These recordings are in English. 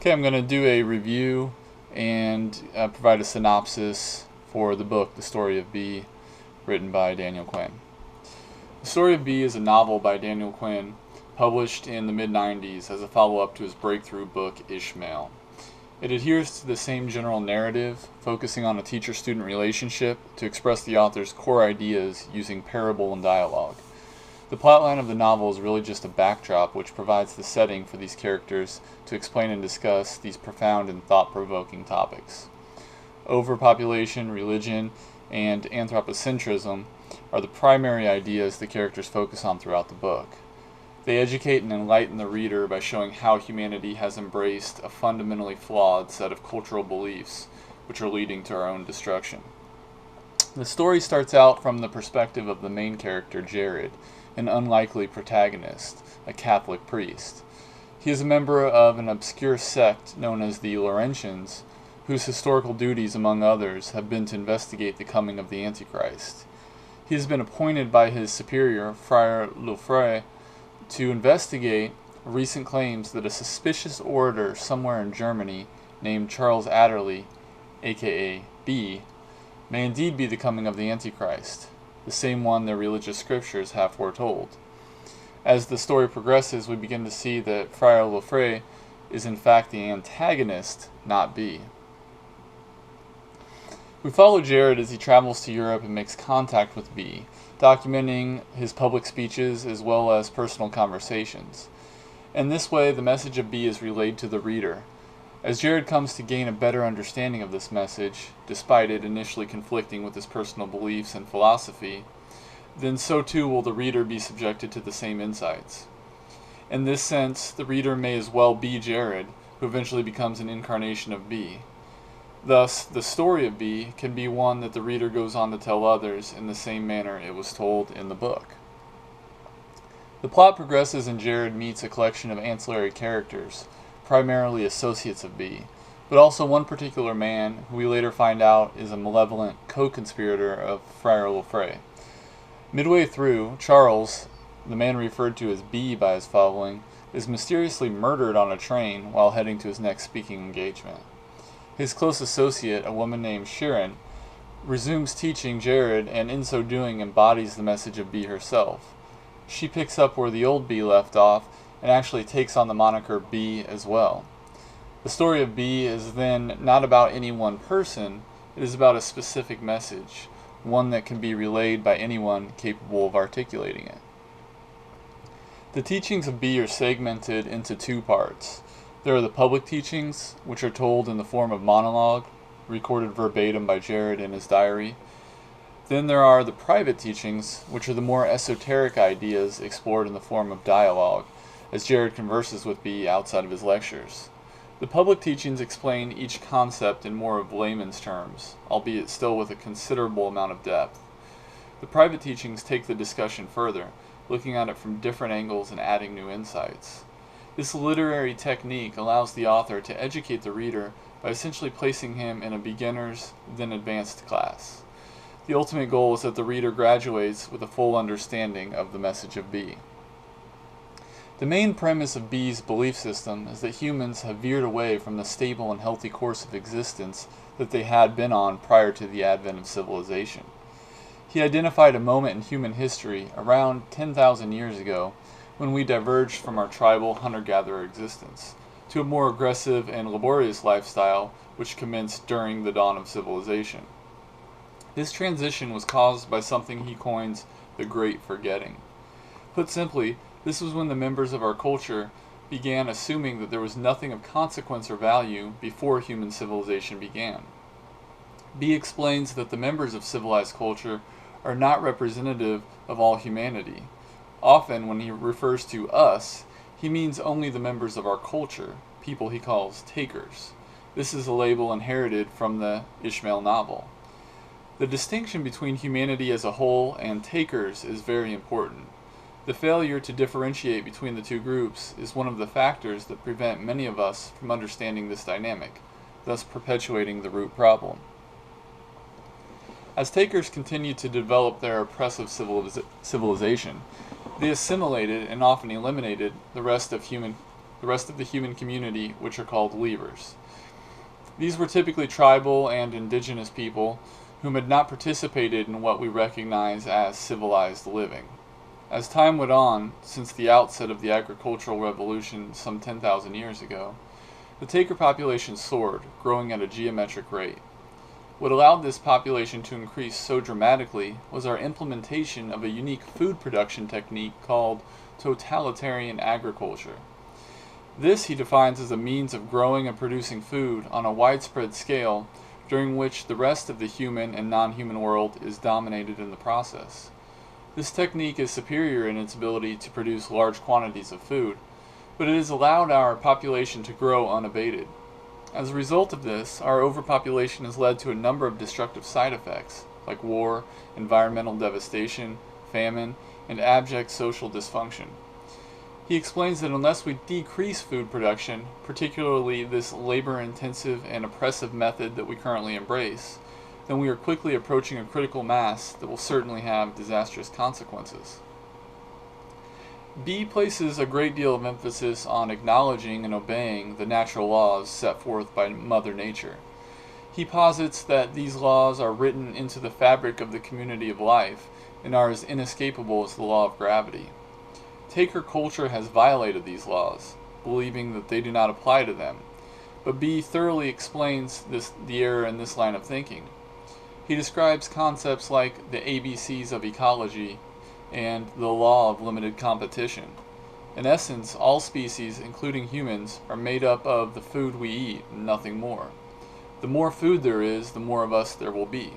Okay, I'm going to do a review and provide a synopsis for the book, The Story of B, written by Daniel Quinn. The Story of B is a novel by Daniel Quinn, published in the mid-90s as a follow-up to his breakthrough book, Ishmael. It adheres to the same general narrative, focusing on a teacher-student relationship to express the author's core ideas using parable and dialogue. The plotline of the novel is really just a backdrop which provides the setting for these characters to explain and discuss these profound and thought-provoking topics. Overpopulation, religion, and anthropocentrism are the primary ideas the characters focus on throughout the book. They educate and enlighten the reader by showing how humanity has embraced a fundamentally flawed set of cultural beliefs which are leading to our own destruction. The story starts out from the perspective of the main character, Jared, an unlikely protagonist, a Catholic priest. He is a member of an obscure sect known as the Laurentians, whose historical duties, among others, have been to investigate the coming of the Antichrist. He has been appointed by his superior, Friar Lefray, to investigate recent claims that a suspicious orator somewhere in Germany named Charles Adderley, aka B, may indeed be the coming of the Antichrist, the same one their religious scriptures have foretold. As the story progresses, we begin to see that Friar Lefray is in fact the antagonist, not B. We follow Jared as he travels to Europe and makes contact with B, documenting his public speeches as well as personal conversations. In this way, the message of B is relayed to the reader. As Jared comes to gain a better understanding of this message, despite it initially conflicting with his personal beliefs and philosophy, then so too will the reader be subjected to the same insights. In this sense, the reader may as well be Jared, who eventually becomes an incarnation of B. Thus, the story of B can be one that the reader goes on to tell others in the same manner it was told in the book. The plot progresses and Jared meets a collection of ancillary characters, primarily associates of B, but also one particular man who we later find out is a malevolent co-conspirator of Friar Lefray. Midway through, Charles, the man referred to as B by his following, is mysteriously murdered on a train while heading to his next speaking engagement. His close associate, a woman named Sharon, resumes teaching Jared and in so doing embodies the message of B herself. She picks up where the old B left off and actually takes on the moniker B as well. The story of B is then not about any one person, it is about a specific message, one that can be relayed by anyone capable of articulating it. The teachings of B are segmented into two parts. There are the public teachings, which are told in the form of monologue, recorded verbatim by Jared in his diary. Then there are the private teachings, which are the more esoteric ideas explored in the form of dialogue, as Jared converses with B outside of his lectures. The public teachings explain each concept in more of layman's terms, albeit still with a considerable amount of depth. The private teachings take the discussion further, looking at it from different angles and adding new insights. This literary technique allows the author to educate the reader by essentially placing him in a beginner's, then advanced class. The ultimate goal is that the reader graduates with a full understanding of the message of B. The main premise of B's belief system is that humans have veered away from the stable and healthy course of existence that they had been on prior to the advent of civilization. He identified a moment in human history around 10,000 years ago when we diverged from our tribal hunter-gatherer existence to a more aggressive and laborious lifestyle which commenced during the dawn of civilization. This transition was caused by something he coins the Great Forgetting. Put simply, this was when the members of our culture began assuming that there was nothing of consequence or value before human civilization began. B explains that the members of civilized culture are not representative of all humanity. Often, when he refers to us, he means only the members of our culture, people he calls takers. This is a label inherited from the Ishmael novel. The distinction between humanity as a whole and takers is very important. The failure to differentiate between the two groups is one of the factors that prevent many of us from understanding this dynamic, thus perpetuating the root problem. As takers continued to develop their oppressive civilization, they assimilated and often eliminated the rest of human the rest of the human community, which are called leavers. These were typically tribal and indigenous people whom had not participated in what we recognize as civilized living. As time went on, since the outset of the agricultural revolution some 10,000 years ago, the taker population soared, growing at a geometric rate. What allowed this population to increase so dramatically was our implementation of a unique food production technique called totalitarian agriculture. This he defines as a means of growing and producing food on a widespread scale during which the rest of the human and non-human world is dominated in the process. This technique is superior in its ability to produce large quantities of food, but it has allowed our population to grow unabated. As a result of this, our overpopulation has led to a number of destructive side effects, like war, environmental devastation, famine, and abject social dysfunction. He explains that unless we decrease food production, particularly this labor-intensive and oppressive method that we currently embrace, then we are quickly approaching a critical mass that will certainly have disastrous consequences. B places a great deal of emphasis on acknowledging and obeying the natural laws set forth by Mother Nature. He posits that these laws are written into the fabric of the community of life and are as inescapable as the law of gravity. Taker culture has violated these laws, believing that they do not apply to them, but B thoroughly explains the error in this line of thinking. He describes concepts like the ABCs of ecology and the law of limited competition. In essence, all species, including humans, are made up of the food we eat and nothing more. The more food there is, the more of us there will be.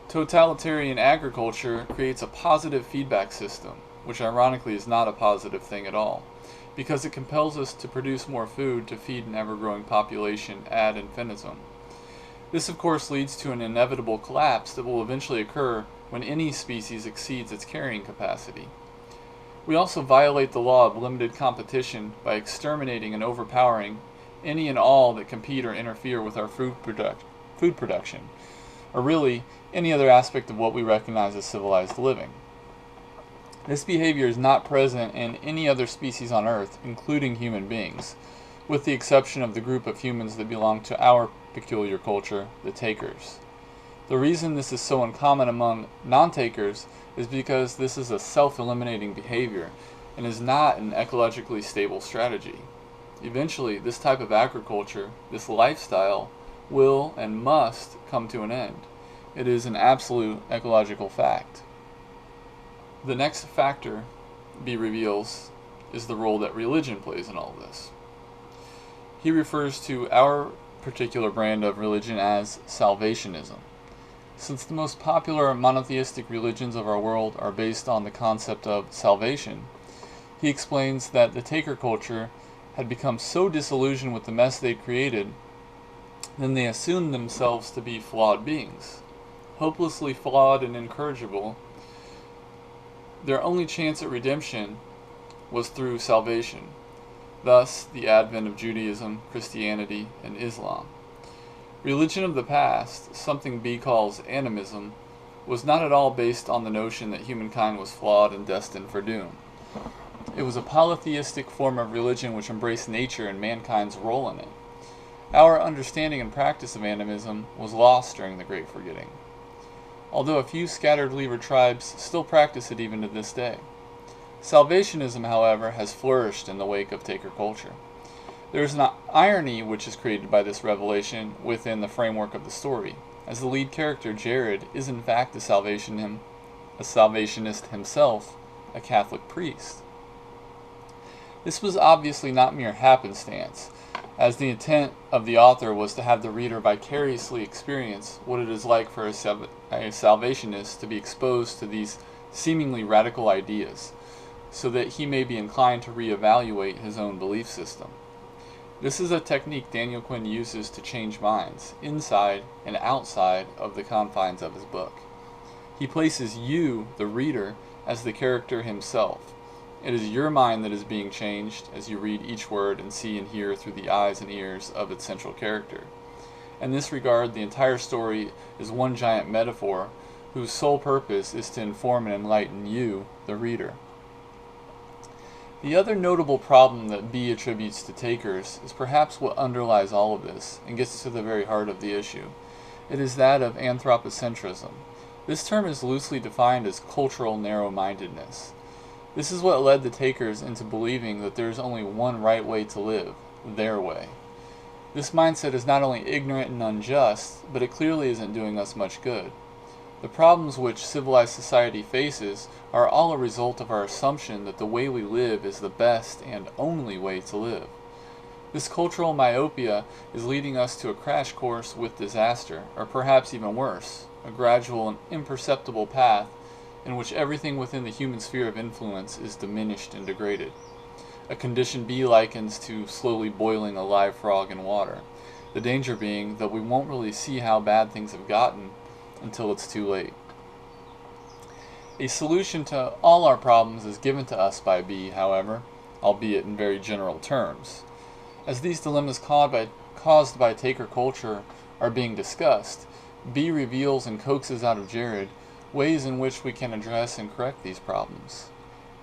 Totalitarian agriculture creates a positive feedback system, which ironically is not a positive thing at all, because it compels us to produce more food to feed an ever-growing population ad infinitum. This of course leads to an inevitable collapse that will eventually occur when any species exceeds its carrying capacity. We also violate the law of limited competition by exterminating and overpowering any and all that compete or interfere with our food production, or really any other aspect of what we recognize as civilized living. This behavior is not present in any other species on Earth, including human beings, with the exception of the group of humans that belong to our peculiar culture, the takers. The reason this is so uncommon among non-takers is because this is a self-eliminating behavior and is not an ecologically stable strategy. Eventually, this type of agriculture, this lifestyle, will and must come to an end. It is an absolute ecological fact. The next factor B reveals is the role that religion plays in all this. He refers to our particular brand of religion as salvationism. Since the most popular monotheistic religions of our world are based on the concept of salvation, he explains that the taker culture had become so disillusioned with the mess they'd created, then they assumed themselves to be flawed beings. Hopelessly flawed and incorrigible, their only chance at redemption was through salvation. Thus, the advent of Judaism, Christianity, and Islam. Religion of the past, something B calls animism, was not at all based on the notion that humankind was flawed and destined for doom. It was a polytheistic form of religion which embraced nature and mankind's role in it. Our understanding and practice of animism was lost during the Great Forgetting, although a few scattered leaver tribes still practice it even to this day. Salvationism, however, has flourished in the wake of taker culture. There is an irony which is created by this revelation within the framework of the story, as the lead character, Jared, is in fact a salvationist himself, a Catholic priest. This was obviously not mere happenstance, as the intent of the author was to have the reader vicariously experience what it is like for a salvationist to be exposed to these seemingly radical ideas, so that he may be inclined to reevaluate his own belief system. This is a technique Daniel Quinn uses to change minds, inside and outside of the confines of his book. He places you, the reader, as the character himself. It is your mind that is being changed as you read each word and see and hear through the eyes and ears of its central character. In this regard, the entire story is one giant metaphor whose sole purpose is to inform and enlighten you, the reader. The other notable problem that B attributes to takers is perhaps what underlies all of this and gets to the very heart of the issue. It is that of anthropocentrism. This term is loosely defined as cultural narrow-mindedness. This is what led the takers into believing that there is only one right way to live, their way. This mindset is not only ignorant and unjust, but it clearly isn't doing us much good. The problems which civilized society faces are all a result of our assumption that the way we live is the best and only way to live. This cultural myopia is leading us to a crash course with disaster, or perhaps even worse, a gradual and imperceptible path in which everything within the human sphere of influence is diminished and degraded. A condition B likens to slowly boiling a live frog in water, the danger being that we won't really see how bad things have gotten until it's too late. A solution to all our problems is given to us by B, however, albeit in very general terms. As these dilemmas caused by taker culture are being discussed, B reveals and coaxes out of Jared ways in which we can address and correct these problems.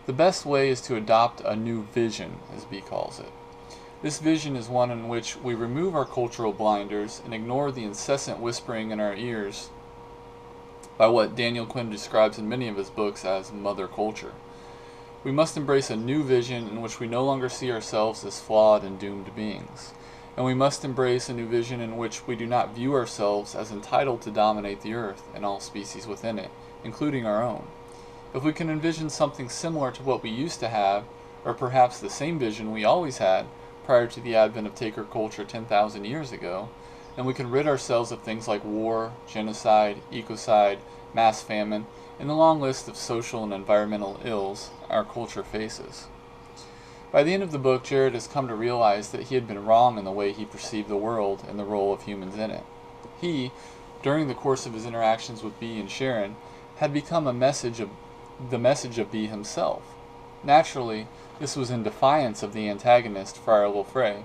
The best way is to adopt a new vision, as B calls it. This vision is one in which we remove our cultural blinders and ignore the incessant whispering in our ears by what Daniel Quinn describes in many of his books as mother culture. We must embrace a new vision in which we no longer see ourselves as flawed and doomed beings. And we must embrace a new vision in which we do not view ourselves as entitled to dominate the earth and all species within it, including our own. If we can envision something similar to what we used to have, or perhaps the same vision we always had prior to the advent of taker culture 10,000 years ago, then we can rid ourselves of things like war, genocide, ecocide, mass famine, and the long list of social and environmental ills our culture faces. By the end of the book, Jared has come to realize that he had been wrong in the way he perceived the world and the role of humans in it. He, during the course of his interactions with B and Sharon, had become the message of B himself. Naturally, this was in defiance of the antagonist, Friar Lefray,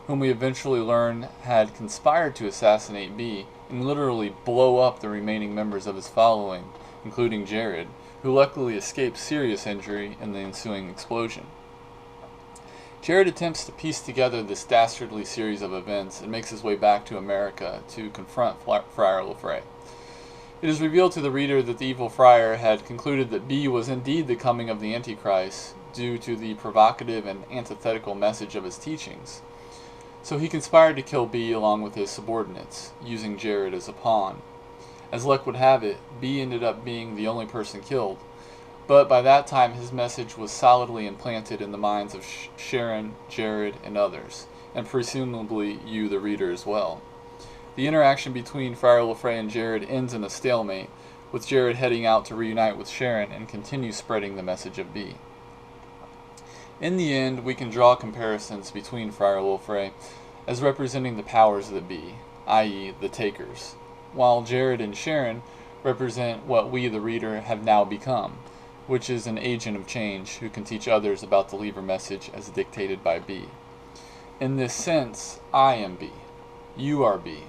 whom we eventually learn had conspired to assassinate B and literally blow up the remaining members of his following, including Jared, who luckily escaped serious injury in the ensuing explosion. Jared attempts to piece together this dastardly series of events and makes his way back to America to confront Friar Lefray. It is revealed to the reader that the evil friar had concluded that B was indeed the coming of the Antichrist due to the provocative and antithetical message of his teachings. So he conspired to kill B along with his subordinates, using Jared as a pawn. As luck would have it, B ended up being the only person killed, but by that time his message was solidly implanted in the minds of Sharon, Jared, and others, and presumably you, the reader, as well. The interaction between Friar Lefray and Jared ends in a stalemate, with Jared heading out to reunite with Sharon and continue spreading the message of B. In the end, we can draw comparisons between Friar Lefray as representing the powers that be, i.e. the takers, while Jared and Sharon represent what we, the reader, have now become, which is an agent of change who can teach others about the Lever message as dictated by B. In this sense, I am B, you are B,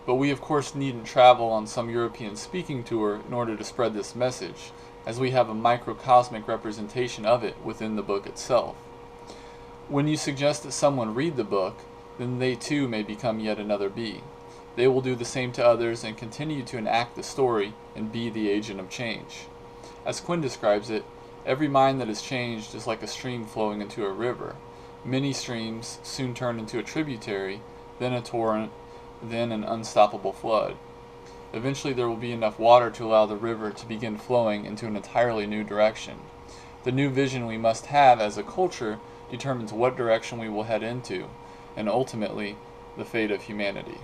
but we of course needn't travel on some European speaking tour in order to spread this message, as we have a microcosmic representation of it within the book itself. When you suggest that someone read the book, then they too may become yet another B. They will do the same to others and continue to enact the story and be the agent of change. As Quinn describes it, every mind that is changed is like a stream flowing into a river. Many streams soon turn into a tributary, then a torrent, then an unstoppable flood. Eventually there will be enough water to allow the river to begin flowing into an entirely new direction. The new vision we must have as a culture determines what direction we will head into, and ultimately, the fate of humanity.